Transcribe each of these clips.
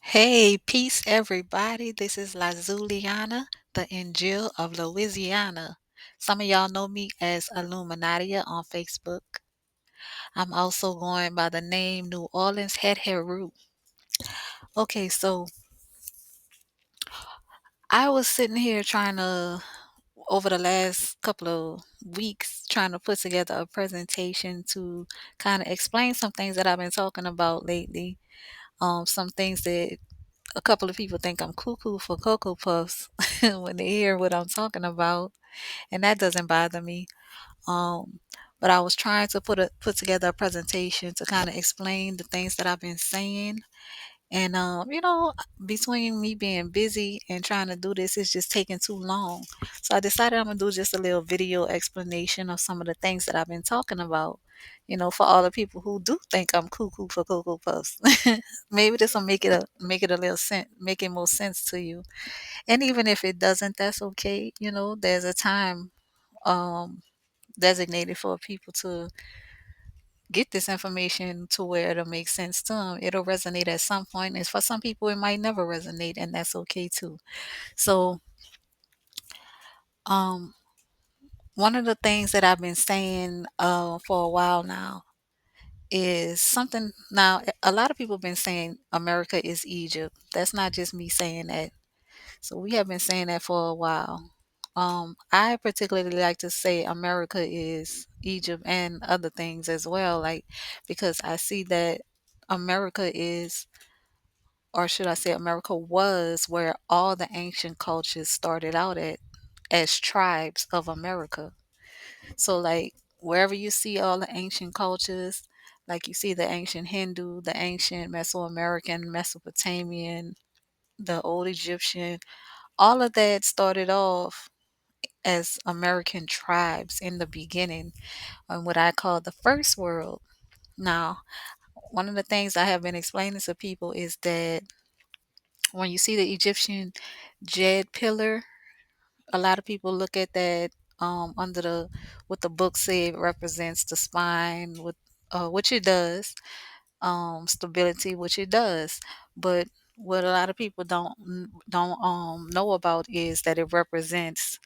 Hey, peace, everybody. This is La Zuliana, the Angel of Louisiana. Some of y'all know me as Illuminatia on Facebook. I'm also going by the name New Orleans Head Heru. Okay, so I was sitting here over the last couple of weeks, trying to put together a presentation to kind of explain some things that I've been talking about lately. Some things that a couple of people think I'm cuckoo for Cocoa Puffs when they hear what I'm talking about, and that doesn't bother me. Um, but I was trying to put together a presentation to kind of explain the things that I've been saying. And between me being busy and trying to do this, it's just taking too long. So I decided I'm gonna do just a little video explanation of some of the things that I've been talking about. For all the people who do think I'm cuckoo for Cocoa Puffs. Maybe this will make it a little sense, make it more sense to you. And even if it doesn't, that's okay. There's a time um designated for people to get this information to where it'll make sense to them. It'll resonate at some point, and for some people, it might never resonate, and that's okay too. So, um, one of the things that I've been saying for a while now is something. Now, a lot of people have been saying America is Egypt. That's not just me saying that. So we have been saying that for a while. I particularly like to say America is Egypt and other things as well, like because I see that America is, or should I say, America was where all the ancient cultures started out at as tribes of America. So, like, wherever you see all the ancient cultures, like you see the ancient Hindu, the ancient Mesoamerican, Mesopotamian, the old Egyptian, all of that started off as American tribes in the beginning, on what I call the first world. Now, one of the things I have been explaining to people is that when you see the Egyptian Jed pillar, a lot of people look at that under the what the book said represents the spine, with which it does, stability, which it does. But what a lot of people don't know about is that it represents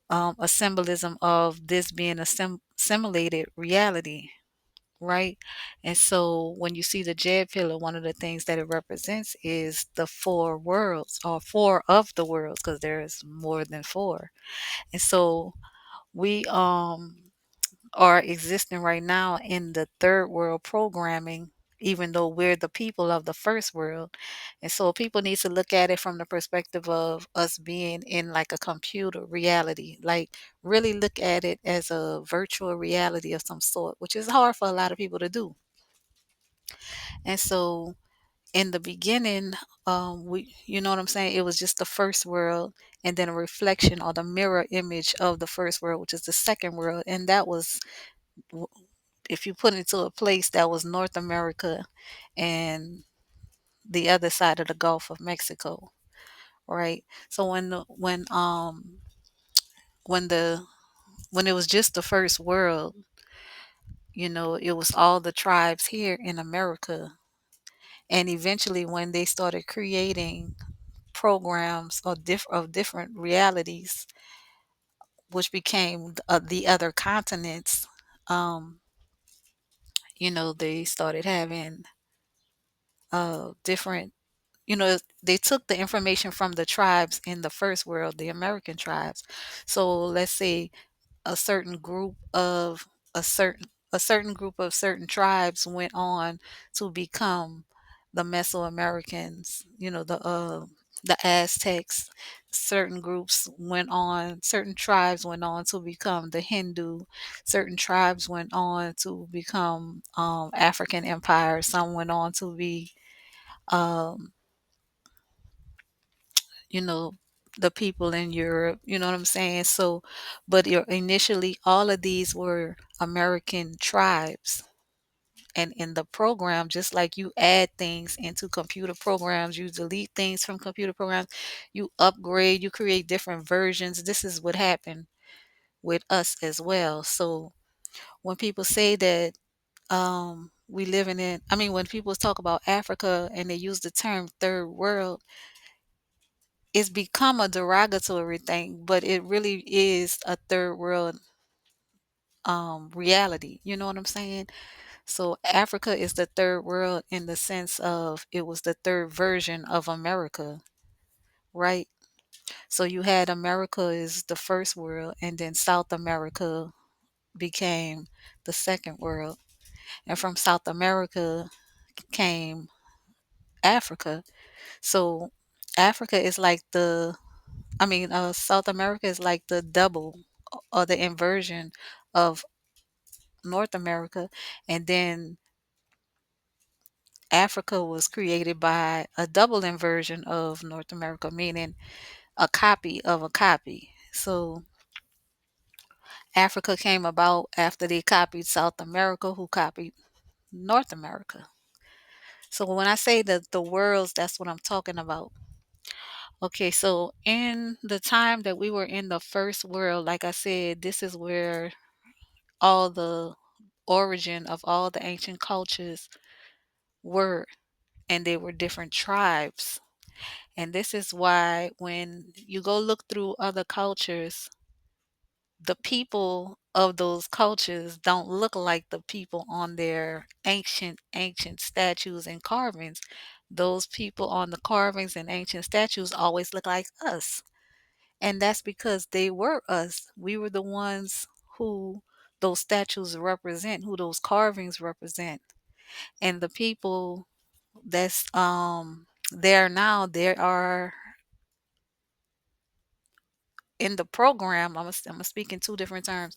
a symbolism of this being a simulated reality, right? And so when you see the Jed pillar, one of the things that it represents is the four worlds, or four of the worlds, because there's more than four. And so we are existing right now in the third world programming, even though we're the people of the first world. And so people need to look at it from the perspective of us being in like a computer reality, like really look at it as a virtual reality of some sort, which is hard for a lot of people to do. And so in the beginning, you know what I'm saying? It was just the first world, and then a reflection or the mirror image of the first world, which is the second world. And that was, w- if you put it to a place, that was North America and the other side of the Gulf of Mexico, right? So when the when it was just the first world, it was all the tribes here in America. And eventually, when they started creating programs of different realities, which became the other continents, um, they started having different, they took the information from the tribes in the first world, the American tribes. So let's say a certain group of a certain a certain group of certain tribes went on to become the Mesoamericans, the Aztecs. Certain tribes went on to become the Hindu. Certain tribes went on to become African empires. Some went on to be um, you know, the people in Europe, you know what I'm saying? So, but initially, all of these were American tribes. And in the program, just like you add things into computer programs, you delete things from computer programs, you upgrade, you create different versions. This is what happened with us as well. So when people say that we living in, I mean, when people talk about Africa and they use the term third world, it's become a derogatory thing, but it really is a third world reality. You know what I'm saying? So Africa is the third world in the sense of it was the third version of America, right? So you had America is the first world, and then South America became the second world. And from South America came Africa. So Africa is like South America is like the double or the inversion of North America. And then Africa was created by a double inversion of North America, meaning a copy of a copy. So Africa came about after they copied South America, who copied North America. So when I say that the worlds, that's what I'm talking about. Okay, so in the time that we were in the first world, like I said, this is where all the origin of all the ancient cultures were, and they were different tribes. And this is why when you go look through other cultures, the people of those cultures don't look like the people on their ancient statues and carvings. Those people on the carvings and ancient statues always look like us. And that's because they were us. We were the ones who those statues represent, who those carvings represent. And the people that's there now, they are in the program. I'm gonna speak in two different terms.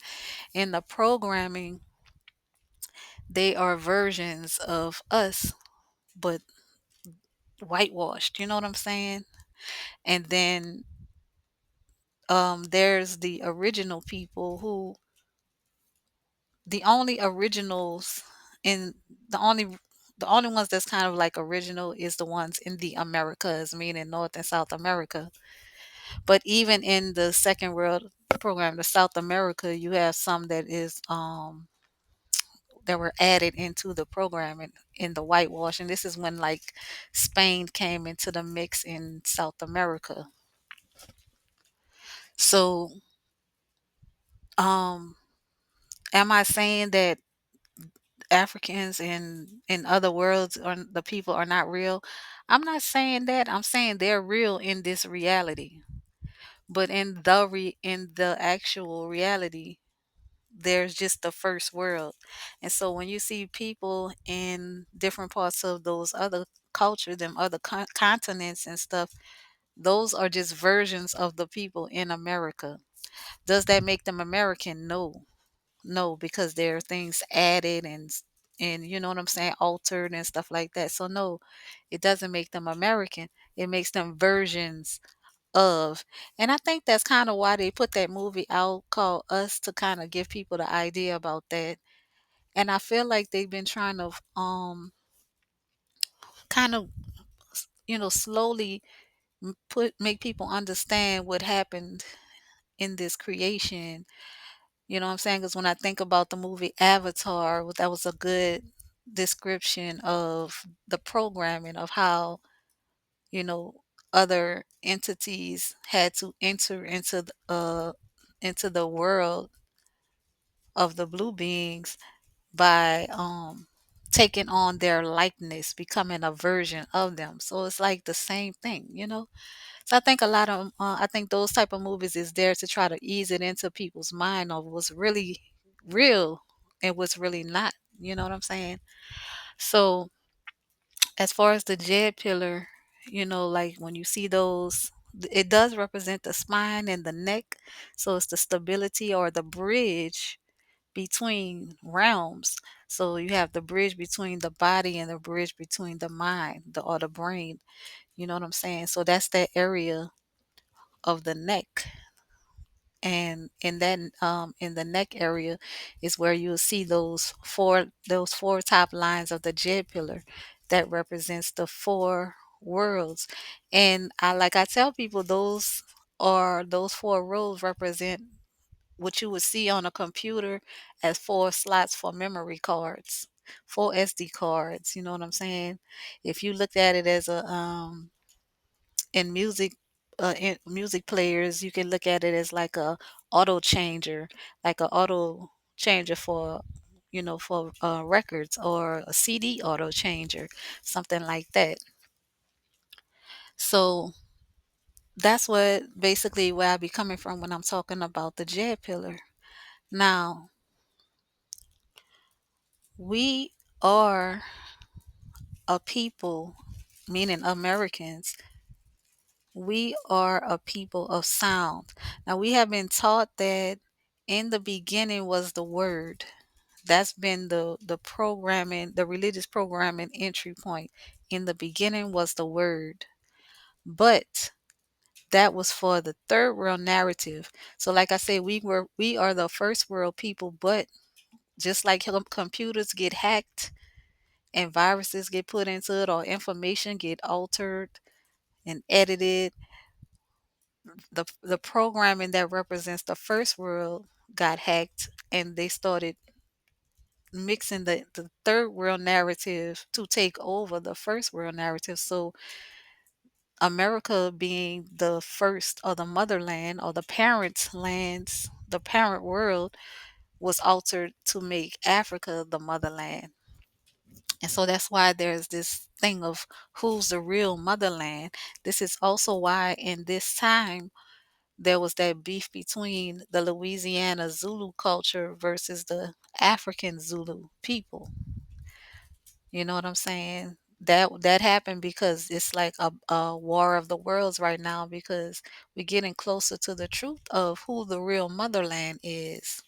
In the programming, they are versions of us, but whitewashed. You know what I'm saying? And then there's the original people who the only originals in the only the only ones that's kind of like original is the ones in the Americas, meaning North and South America. But even in the second world program, the South America, you have some that were added into the program in the whitewash. And this is when like Spain came into the mix in South America. So um am I saying that Africans in other worlds or the people are not real? I'm not saying that. I'm saying they're real in this reality. But in the actual reality, there's just the first world. And so when you see people in different parts of those other cultures, them other continents and stuff, those are just versions of the people in America. Does that make them American? No. No, because there are things added and you know what I'm saying, altered and stuff like that. So no, it doesn't make them American. It makes them versions of. And I think that's kind of why they put that movie out called Us, to kind of give people the idea about that. And I feel like they've been trying to kind of slowly put make people understand what happened in this creation. You know what I'm saying? Because when I think about the movie Avatar, that was a good description of the programming of how, you know, other entities had to enter into the world of the blue beings by taking on their likeness, becoming a version of them. So it's like the same thing, you know? So I think a lot of I think those type of movies is there to try to ease it into people's mind of what's really real and what's really not. You know what I'm saying? So as far as the Jed pillar, like when you see those, it does represent the spine and the neck. So it's the stability or the bridge between realms. So you have the bridge between the body and the bridge between the mind, or the brain. You know what I'm saying? So that's that area of the neck. And in the neck area is where you'll see those four top lines of the Jed pillar that represents the four worlds. And I tell people, those four rows represent what you would see on a computer as four slots for memory cards. 4 SD cards, you know what I'm saying? If you looked at it as a in music players, you can look at it as like a auto changer, like a auto changer for for records, or a CD auto changer, something like that. So that's what basically where I be coming from when I'm talking about the J pillar. Now, we are a people, meaning Americans, we are a people of sound. Now, we have been taught that in the beginning was the word. That's been the programming, the religious programming entry point. In the beginning was the word. But that was for the third world narrative. So like I said, we are the first world people, but just like computers get hacked and viruses get put into it, or information get altered and edited, the programming that represents the first world got hacked, and they started mixing the third world narrative to take over the first world narrative. So America being the first, or the motherland, or the parent lands, the parent world, was altered to make Africa the motherland. And so that's why there's this thing of who's the real motherland. This is also why in this time there was that beef between the Louisiana Zulu culture versus the African Zulu people. You know what I'm saying? That happened because it's like a war of the worlds right now, because we're getting closer to the truth of who the real motherland is.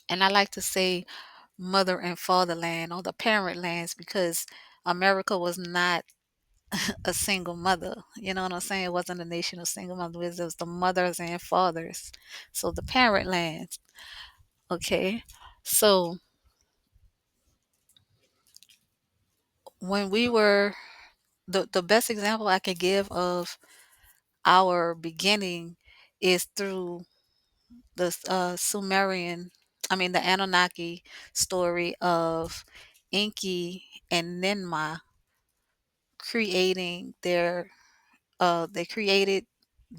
And I like to say mother and fatherland, or the parent lands, because America was not a single mother. You know what I'm saying? It wasn't a nation of single mothers. It was the mothers and fathers. So the parent lands. Okay. So when we were the best example I could give of our beginning is through the Sumerian, I mean the Anunnaki story of Enki and Ninmah creating they created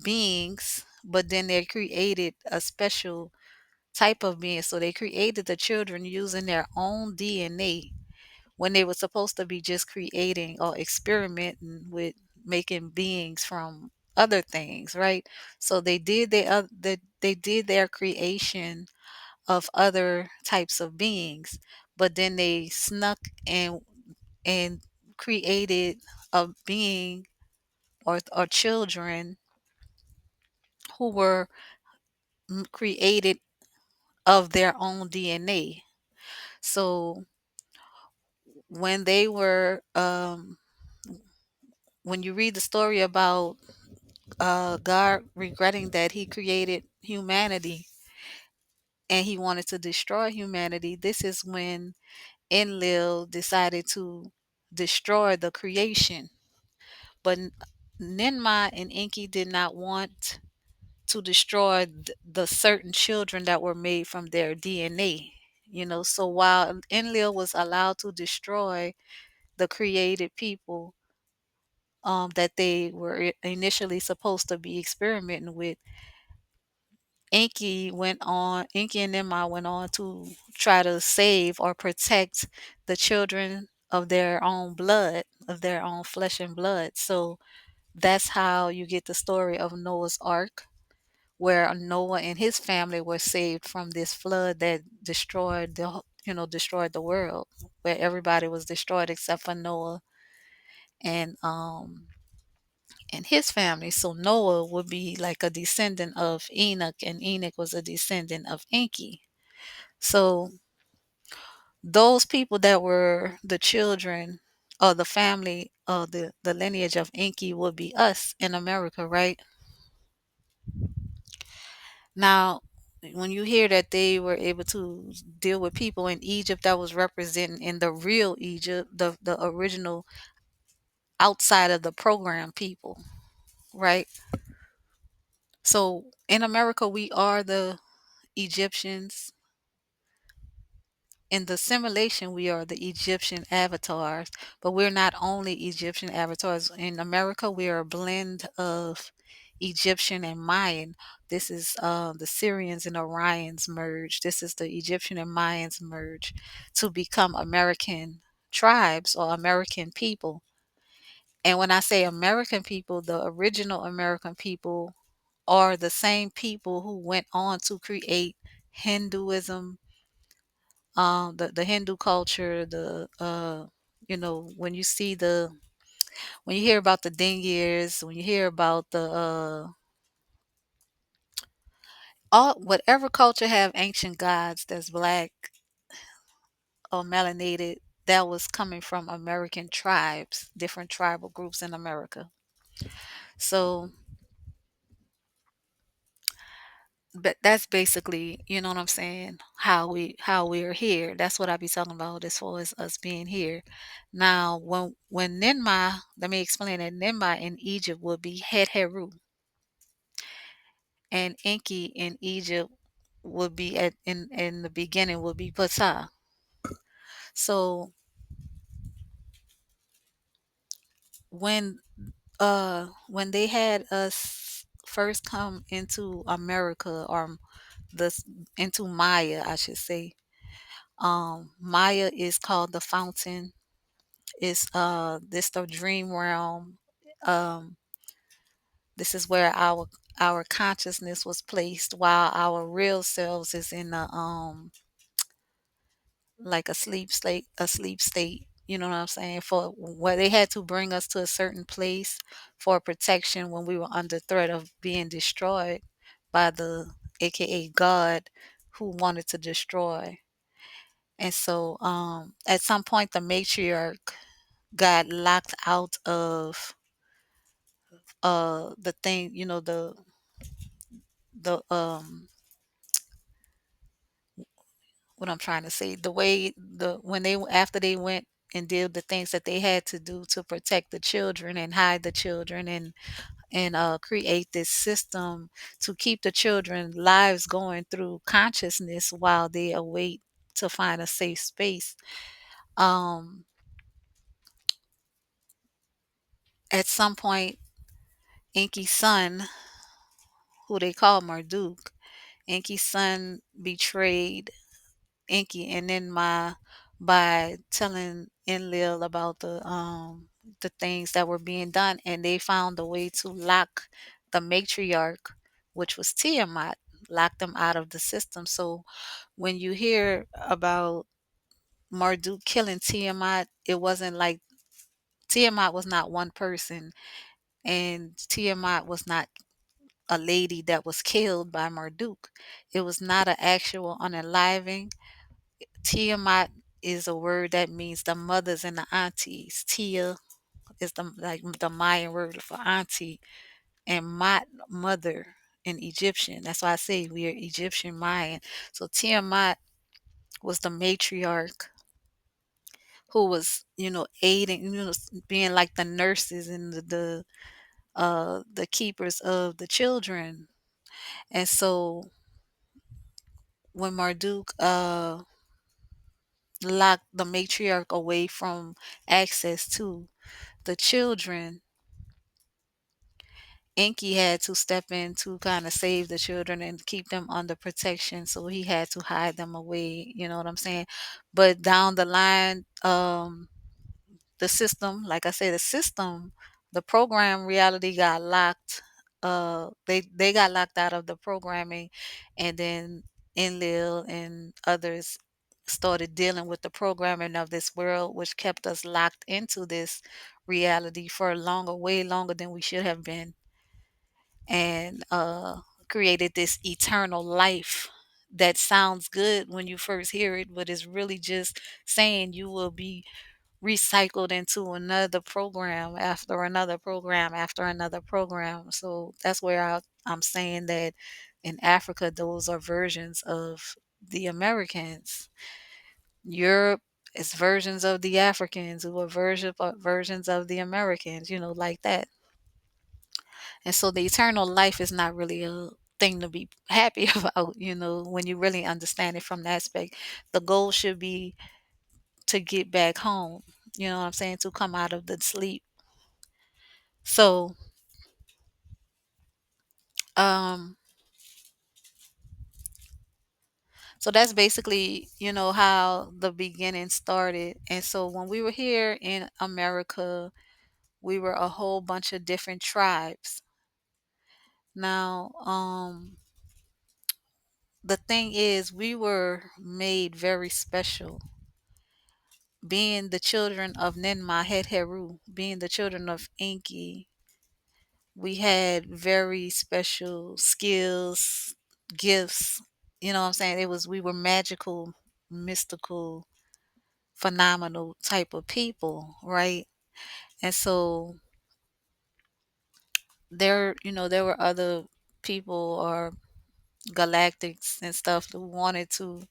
beings, but then they created a special type of being. So they created the children using their own DNA, when they were supposed to be just creating or experimenting with making beings from other things, right? So they did their creation of other types of beings, but then they snuck and created a being, or children who were created of their own DNA. So when they were when you read the story about God regretting that he created humanity and he wanted to destroy humanity, this is when Enlil decided to destroy the creation. But Ninmah and Enki did not want to destroy the certain children that were made from their DNA. So while Enlil was allowed to destroy the created people that they were initially supposed to be experimenting with, Enki and Nimai went on to try to save or protect the children of their own blood, of their own flesh and blood. So that's how you get the story of Noah's Ark, where Noah and his family were saved from this flood that destroyed the world, where everybody was destroyed except for Noah and his family. So Noah would be like a descendant of Enoch, and Enoch was a descendant of Enki. So those people that were the children or the family or the lineage of Enki would be us in America, right? Now, when you hear that they were able to deal with people in Egypt that was representing in the real Egypt, the original outside of the program people, right? So in America, we are the Egyptians, In the simulation, we are the Egyptian avatars, but we're not only Egyptian avatars. In America, we are a blend of Egyptian and Mayan. This is the Syrians and Orions merge. This is the Egyptian and Mayans merge to become American tribes or American people. And when I say American people, the original American people are the same people who went on to create Hinduism, the Hindu culture, when you see when you hear about the dingers, when you hear about the all whatever culture have ancient gods that's black or melanated, that was coming from American tribes, different tribal groups in America. So, but that's basically, you know what I'm saying, how we are here. That's what I be talking about as far as us being here. Now, when Ninma, let me explain that Ninma in Egypt would be Het Heru, and Enki in Egypt would be in the beginning would be Ptah. So when when they had us first come into America, or the into Maya, I should say. Maya is called the fountain. It's this the dream realm. Um, this is where our consciousness was placed, while our real selves is in a like a sleep state. You know what I'm saying? For where they had to bring us to a certain place for protection when we were under threat of being destroyed by the AKA God who wanted to destroy. And so at some point the matriarch got locked out of the thing, the what I'm trying to say, the way the when they after they went and did the things that they had to do to protect the children and hide the children, and create this system to keep the children lives going through consciousness while they await to find a safe space. um at some point, Enki's son, who they call Marduk, Enki's son betrayed Enki and then my by telling Enlil about the things that were being done, and they found a way to lock the matriarch, which was Tiamat, lock them out of the system. So when you hear about Marduk killing Tiamat, it wasn't like Tiamat was not one person, and Tiamat was not a lady that was killed by Marduk. It was not an actual unaliving. Tiamat is a word that means the mothers and the aunties. Tia is the Mayan word for auntie, and Mat mother in Egyptian. That's why I say we are Egyptian Mayan. So Tiamat was the matriarch who was, aiding, being like the nurses and the keepers of the children. And so when Marduk locked the matriarch away from access to the children, Enki had to step in to kind of save the children and keep them under protection. So he had to hide them away. You know what I'm saying? But down the line, the system, like I said, the program reality got locked. They got locked out of the programming, and then Enlil and others started dealing with the programming of this world, which kept us locked into this reality for longer, way longer than we should have been, and created this eternal life that sounds good when you first hear it, but it's really just saying you will be recycled into another program after another program after another program. So that's where I'm saying that in Africa, those are versions of the Americans. Europe is versions of the Africans who are versions of the Americans, like that. And so the eternal life is not really a thing to be happy about, when you really understand it from that aspect. The goal should be to get back home, you know what I'm saying, to come out of the sleep. So, um, so that's basically, how the beginning started. And so when we were here in America, we were a whole bunch of different tribes. Now, the thing is, we were made very special. Being the children of Ninma Het Heru, being the children of Inki, we had very special skills, gifts. You know what I'm saying? We were magical, mystical, phenomenal type of people, right? And so there were other people or galactics and stuff who wanted to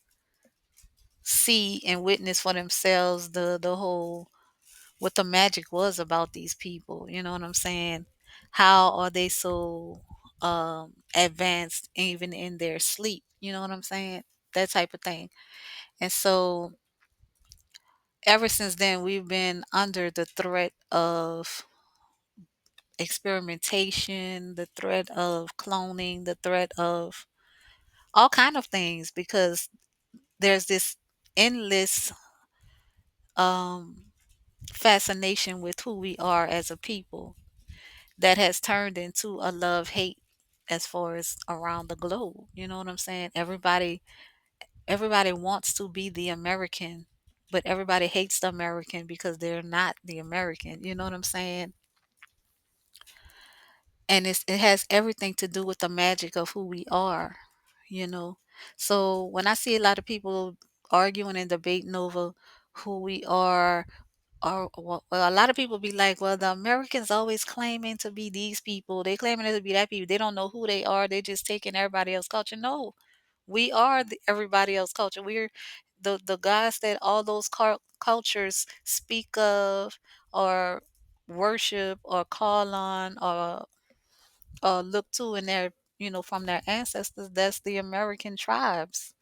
see and witness for themselves the whole what the magic was about these people. You know what I'm saying? How are they so advanced even in their sleep? You know what I'm saying? That type of thing. And so ever since then we've been under the threat of experimentation, the threat of cloning, the threat of all kind of things, because there's this endless um fascination with who we are as a people that has turned into a love hate as far as around the globe. You know what I'm saying? Everybody wants to be the American, but everybody hates the American because they're not the American. You know what I'm saying? And it has everything to do with the magic of who we are, you know. So when I see a lot of people arguing and debating over who we are, or well, a lot of people be like, well, the Americans always claiming to be these people, they claiming to be that people, they don't know who they are, they just taking everybody else culture. No, we are everybody else culture. We're the guys that all those cultures speak of, or worship, or call on, or look to in their, from their ancestors. That's the American tribes.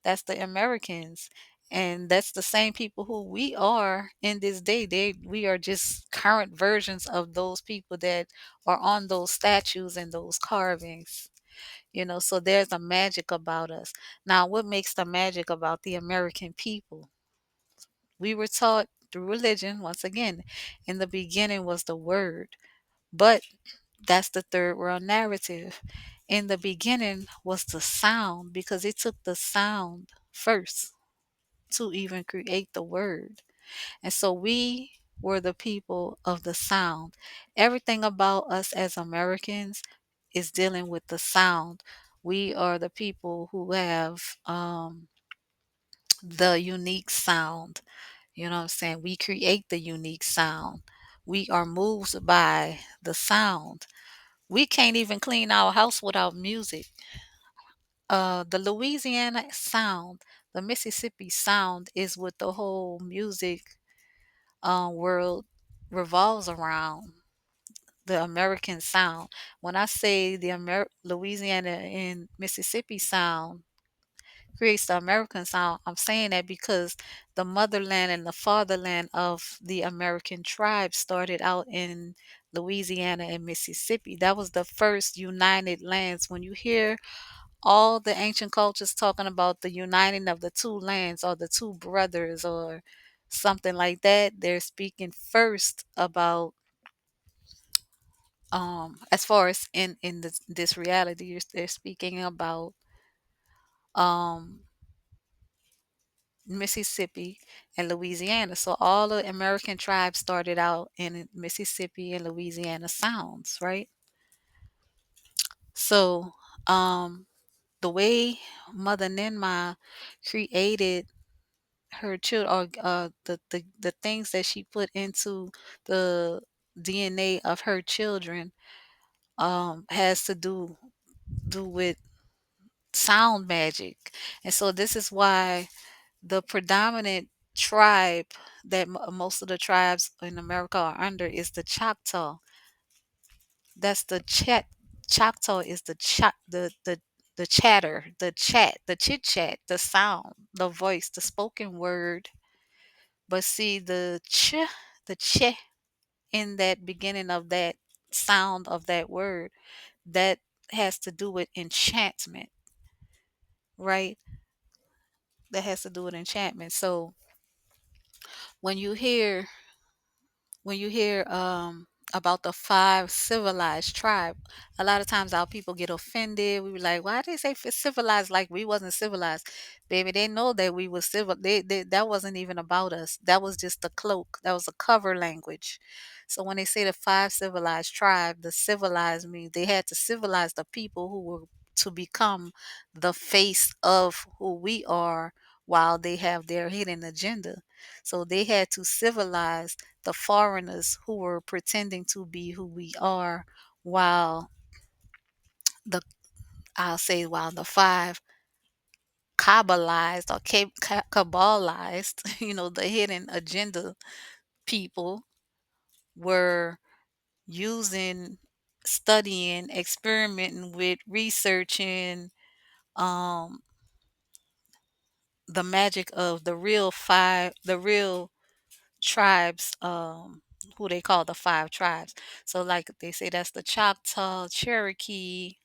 That's the Americans. And that's the same people who we are in this day. We are just current versions of those people that are on those statues and those carvings. So there's a magic about us. Now, what makes the magic about the American people? We were taught through religion, once again, in the beginning was the word. But that's the third world narrative. In the beginning was the sound, because it took the sound first to even create the word. And so we were the people of the sound. Everything about us as Americans is dealing with the sound. We are the people who have the unique sound. You know what I'm saying? We create the unique sound. We are moved by the sound. We can't even clean our house without music. The Louisiana sound, the Mississippi sound is what the whole music world revolves around. The American sound. When I say the Louisiana and Mississippi sound creates the American sound, I'm saying that because the motherland and the fatherland of the American tribe started out in Louisiana and Mississippi. That was the first united lands. When you hear all the ancient cultures talking about the uniting of the two lands, or the two brothers, or something like that, they're speaking first about, as far as in this reality, they're speaking about um Mississippi and Louisiana. So all the American tribes started out in Mississippi and Louisiana sounds, right? So the way Mother Ninma created her children, or the things that she put into the DNA of her children, has to do with sound magic. And so this is why the predominant tribe that most of the tribes in America are under is the Choctaw. That's the Choctaw is the chatter, the chat, the chit chat, the sound, the voice, the spoken word. But see the ch in that beginning of that sound of that word, that has to do with enchantment, right? That has to do with enchantment. So when you hear about the five civilized tribe, a lot of times our people get offended. We be like, why they say civilized, like we wasn't civilized? Baby, they know that we was civil. That wasn't even about us. That was just a cloak. That was a cover language. So when they say the five civilized tribe, the civilized means they had to civilize the people who were to become the face of who we are, while they have their hidden agenda. So they had to civilize the foreigners who were pretending to be who we are, while the while the five kabbalized or kabbalized, the hidden agenda people were using, studying, experimenting with, researching um the magic of the real tribes, who they call the five tribes. So like they say, that's the Choctaw, Cherokee,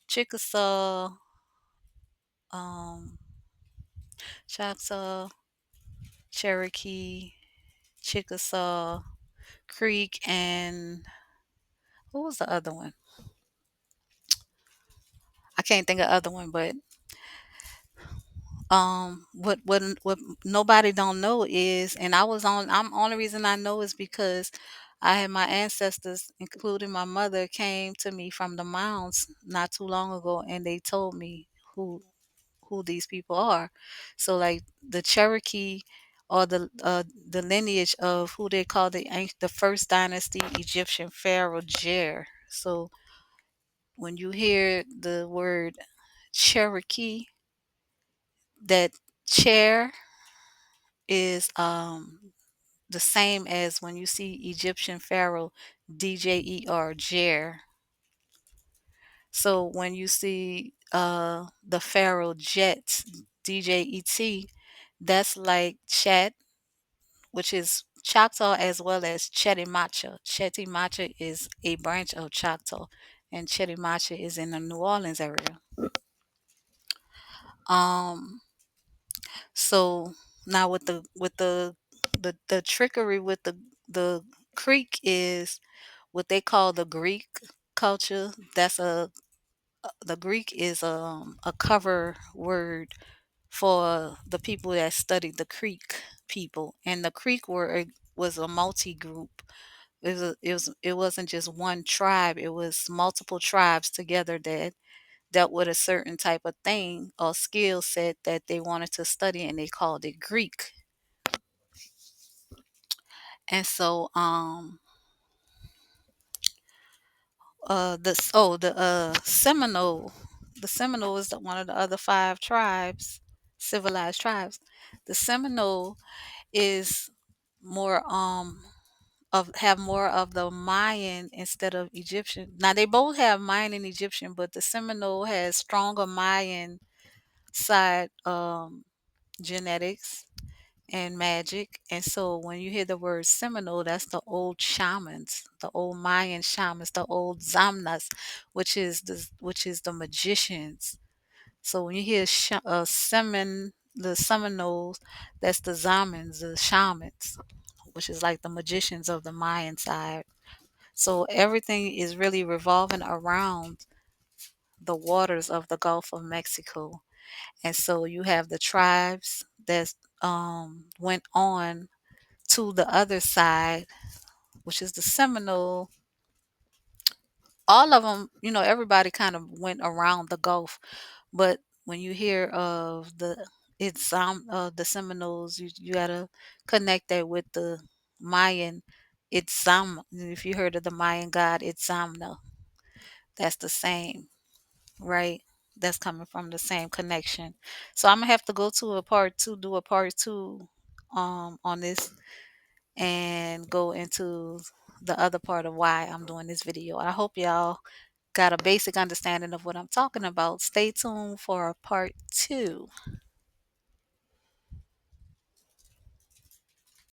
Chickasaw, um, Choctaw, Cherokee, Chickasaw, Creek, and who was the other one? I can't think of the other one, but what nobody don't know is, and I'm only reason I know is because I had my ancestors, including my mother, came to me from the mounds not too long ago, and they told me who these people are. So like the Cherokee, or the lineage of who they call the first dynasty Egyptian pharaoh Jer. So when you hear the word Cherokee, that chair is the same as when you see Egyptian pharaoh Djer Jer. So when you see the pharaoh Jet Djet, that's like Chet, which is Choctaw, as well as Chetimacha. Chetimacha is a branch of Choctaw, and Chetimacha is in the New Orleans area. Um, so now with the trickery with the Creek is what they call the Greek culture. The Greek is a cover word for the people that studied the Creek people, and the Creek word was a multi group. It wasn't just one tribe. It was multiple tribes together that dealt with a certain type of thing or skill set that they wanted to study, and they called it Greek. And so the Seminole is one of the other five tribes, civilized tribes. The Seminole is more have more of the Mayan instead of Egyptian. Now they both have Mayan and Egyptian, but the Seminole has stronger Mayan side genetics and magic. And so when you hear the word Seminole, that's the old shamans, the old Mayan shamans, the old Zamnas, which is the magicians. So when you hear the Seminoles, that's the Zamans, the shamans, which is like the magicians of the Mayan side. So everything is really revolving around the waters of the Gulf of Mexico. And so you have the tribes that went on to the other side, which is the Seminole. All of them, everybody kind of went around the Gulf. But when you hear of the Seminoles, you gotta connect that with the Mayan. If you heard of the Mayan god Itzamna, that's the same, right? That's coming from the same connection. So I'm gonna have to go to do a part two on this, and go into the other part of why I'm doing this video. I hope y'all got a basic understanding of what I'm talking about, stay tuned for part 2.